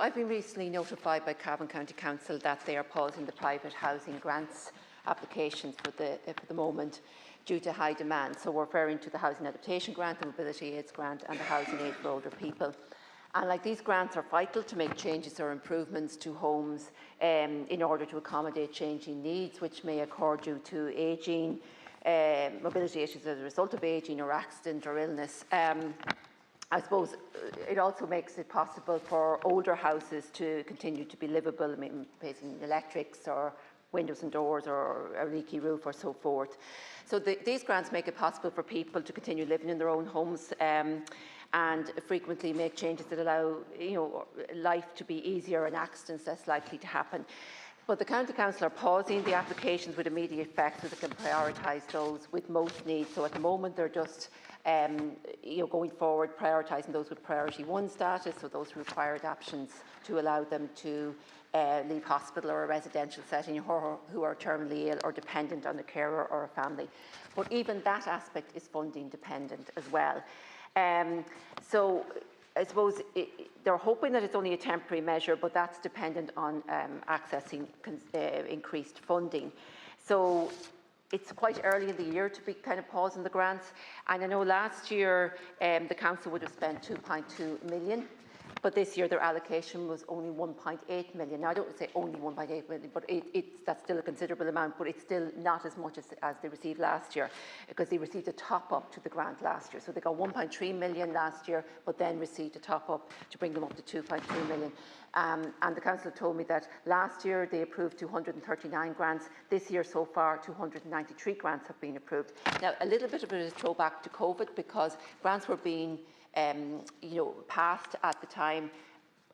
I've been recently notified by Cavan County Council that they are pausing the private housing grants applications for the moment due to high demand. So we're referring to the Housing Adaptation Grant, the Mobility Aids Grant and the Housing Aid for Older People. And these grants are vital to make changes or improvements to homes in order to accommodate changing needs which may occur due to ageing, mobility issues as a result of ageing or accident or illness. I suppose it also makes it possible for older houses to continue to be livable, I mean, replacing electrics or windows and doors or a leaky roof or so forth. So these grants make it possible for people to continue living in their own homes and frequently make changes that allow life to be easier and accidents less likely to happen. But the County Council are pausing the applications with immediate effect so they can prioritise those with most needs. So at the moment they're just going forward prioritising those with priority 1 status, so those who require adaptations to allow them to leave hospital or a residential setting or who are terminally ill or dependent on a carer or a family. But even that aspect is funding dependent as well. So I suppose they're hoping that it's only a temporary measure, but that's dependent on accessing increased funding. So it's quite early in the year to be kind of pausing the grants. And I know last year the council would have spent 2.2 million. But this year their allocation was only 1.8 million. Now I don't say only 1.8 million, but that's still a considerable amount, but it's still not as much as they received last year, because they received a top-up to the grant last year. So they got 1.3 million last year, but then received a top-up to bring them up to 2.2 million. And the council told me that last year they approved 239 grants. This year so far 293 grants have been approved. Now a little bit of it is a throwback to COVID, because grants were being passed at the time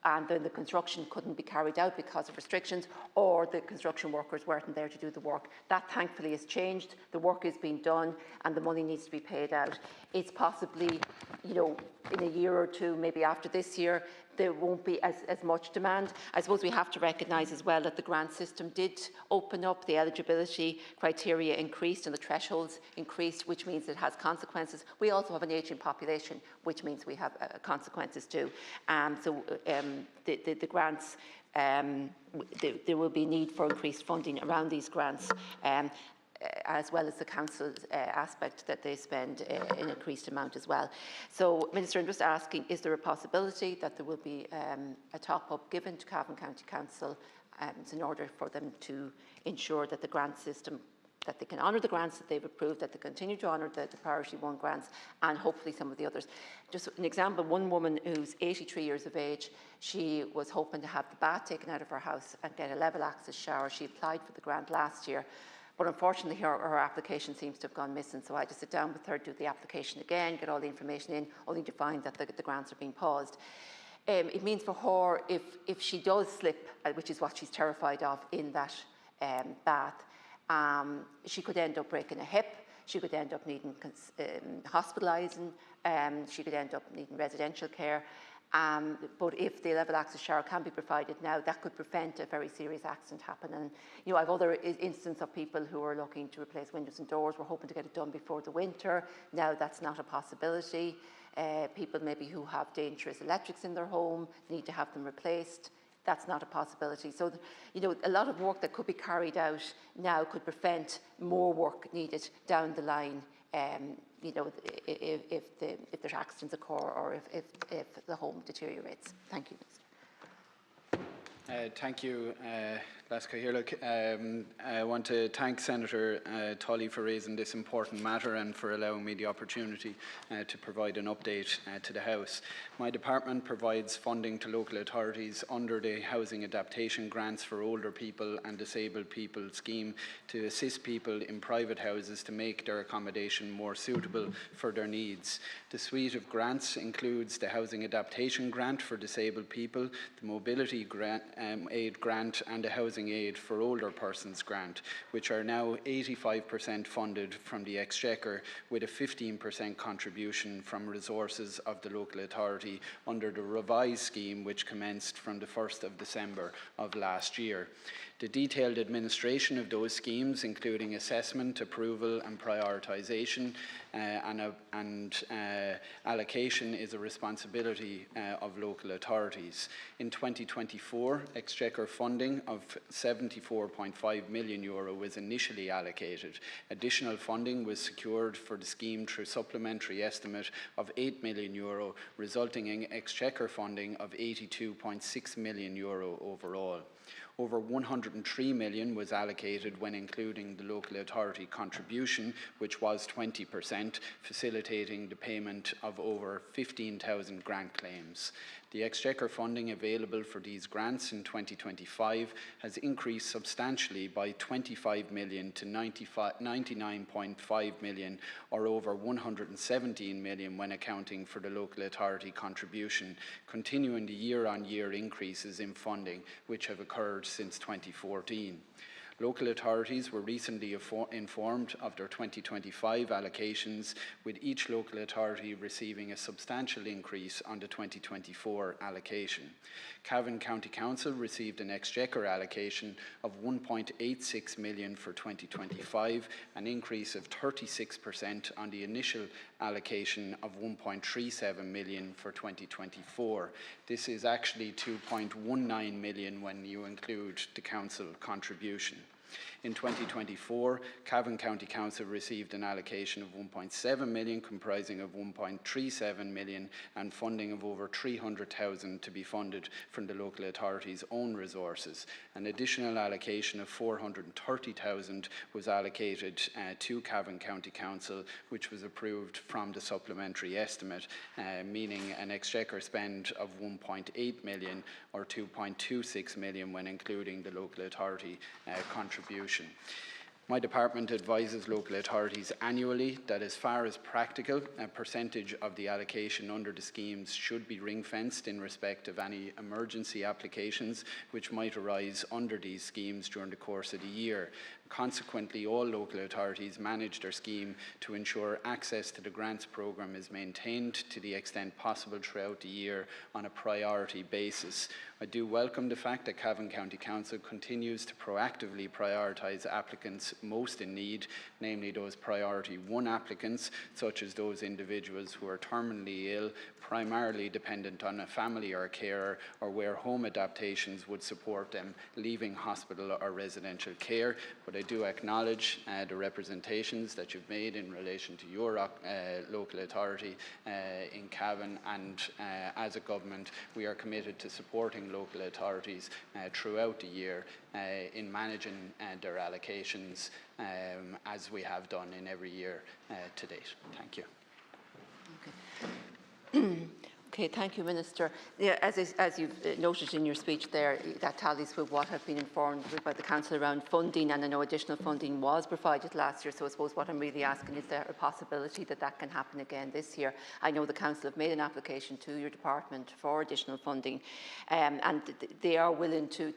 and then the construction couldn't be carried out because of restrictions, or the construction workers weren't there to do the work. That thankfully has changed. The work is being done and the money needs to be paid out. It's possibly, in a year or two, maybe after this year, there won't be as much demand. I suppose we have to recognise as well that the grant system did open up, the eligibility criteria increased and the thresholds increased, which means it has consequences. We also have an ageing population, which means we have consequences too. The grants, there will be need for increased funding around these grants, as well as the council's aspect that they spend an increased amount as well. So, Minister, I'm just asking, is there a possibility that there will be a top-up given to Cavan County Council in order for them to ensure that the grant system, that they can honour the grants that they've approved, that they continue to honour the priority 1 grants, and hopefully some of the others. Just an example, one woman who's 83 years of age, she was hoping to have the bath taken out of her house and get a level access shower. She applied for the grant last year, but unfortunately her application seems to have gone missing, so I had to sit down with her, do the application again, get all the information in, only to find that the grants are being paused. It means for her, if she does slip, which is what she's terrified of in that bath, she could end up breaking a hip, she could end up needing hospitalising, she could end up needing residential care. But if the level access shower can be provided now, that could prevent a very serious accident happening. And I've other instances of people who are looking to replace windows and doors. We're hoping to get it done before the winter. Now that's not a possibility. People maybe who have dangerous electrics in their home need to have them replaced. That's not a possibility. So, a lot of work that could be carried out now could prevent more work needed down the line. If there's accidents occur or if the home deteriorates. Thank you, Minister. Thank you, Laska Hirlik. I want to thank Senator Tully for raising this important matter and for allowing me the opportunity to provide an update to the House. My department provides funding to local authorities under the Housing Adaptation Grants for Older People and Disabled People scheme to assist people in private houses to make their accommodation more suitable for their needs. The suite of grants includes the Housing Adaptation Grant for Disabled People, the Mobility Aid Grant and the Housing Housing Aid for Older Persons grant, which are now 85% funded from the Exchequer, with a 15% contribution from resources of the local authority under the revised scheme, which commenced from the 1st of December of last year. The detailed administration of those schemes, including assessment, approval and prioritisation and allocation, is a responsibility of local authorities. In 2024, Exchequer funding of €74.5 million was initially allocated. Additional funding was secured for the scheme through supplementary estimate of €8 million, resulting in Exchequer funding of €82.6 million overall. Over 103 million was allocated when including the local authority contribution, which was 20%, facilitating the payment of over 15,000 grant claims. The Exchequer funding available for these grants in 2025 has increased substantially by 25 million to 99.5 million, or over 117 million when accounting for the local authority contribution, continuing the year-on-year increases in funding which have occurred since 2014. Local authorities were recently informed of their 2025 allocations, with each local authority receiving a substantial increase on the 2024 allocation. Cavan County Council received an Exchequer allocation of 1.86 million for 2025, an increase of 36% on the initial allocation of 1.37 million for 2024. This is actually 2.19 million when you include the council contribution. In 2024, Cavan County Council received an allocation of 1.7 million, comprising of 1.37 million and funding of over 300,000 to be funded from the local authority's own resources. An additional allocation of 430,000 was allocated to Cavan County Council, which was approved from the supplementary estimate, meaning an Exchequer spend of 1.8 million or 2.26 million when including the local authority contribution. My department advises local authorities annually that, as far as practical, a percentage of the allocation under the schemes should be ring-fenced in respect of any emergency applications which might arise under these schemes during the course of the year. Consequently, all local authorities manage their scheme to ensure access to the grants programme is maintained to the extent possible throughout the year on a priority basis. I do welcome the fact that Cavan County Council continues to proactively prioritise applicants most in need, namely those priority 1 applicants, such as those individuals who are terminally ill, primarily dependent on a family or a carer, or where home adaptations would support them leaving hospital or residential care. But I do acknowledge the representations that you've made in relation to your local authority in Cavan, and as a government we are committed to supporting local authorities throughout the year in managing their allocations as we have done in every year to date. Thank you. Okay. Okay, thank you, Minister. Yeah, as you've noted in your speech there, that tallies with what I've been informed by the Council around funding, and I know additional funding was provided last year, so I suppose what I'm really asking is there a possibility that that can happen again this year? I know the Council have made an application to your department for additional funding, and they are willing to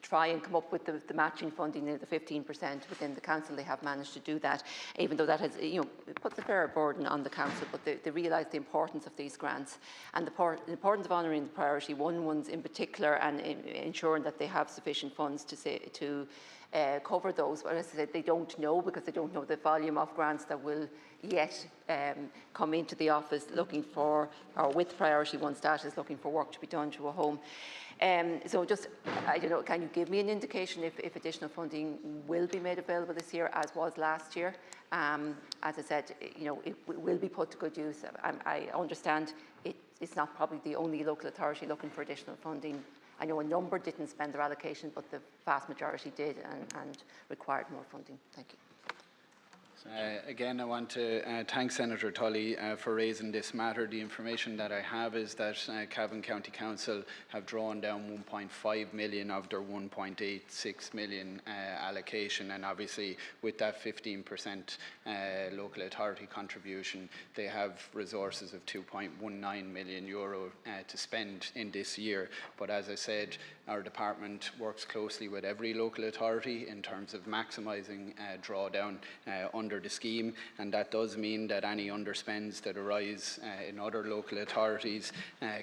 try and come up with the matching funding, the 15% within the Council. They have managed to do that, even though that has, it puts a fair burden on the Council, but they realise the importance of these grants and the importance of honouring the priority 1 ones in particular, and ensuring that they have sufficient funds to cover those. But as I said, they don't know, because they don't know the volume of grants that will yet come into the office looking for, or with priority 1 status, looking for work to be done to a home. So just, I don't know, can you give me an indication if additional funding will be made available this year, as was last year? As I said, it will be put to good use. I understand it's not probably the only local authority looking for additional funding. I know a number didn't spend their allocation, but the vast majority did and required more funding. Thank you. Again, I want to thank Senator Tully for raising this matter. The information that I have is that Cavan County Council have drawn down 1.5 million of their 1.86 million allocation, and obviously with that 15% local authority contribution, they have resources of €2.19 million to spend in this year. But as I said, our department works closely with every local authority in terms of maximising drawdown under the scheme, and that does mean that any underspends that arise in other local authorities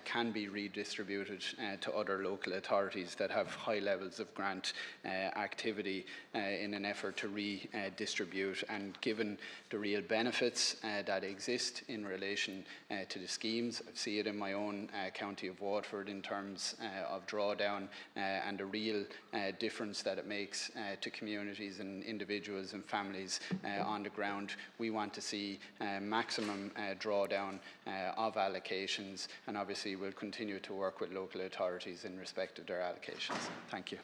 can be redistributed to other local authorities that have high levels of grant activity in an effort to redistribute. And given the real benefits that exist in relation to the schemes, I see it in my own county of Waterford in terms of drawdown and the real difference that it makes to communities and individuals and families on the ground. We want to see maximum drawdown of allocations, and obviously we'll continue to work with local authorities in respect of their allocations. Thank you.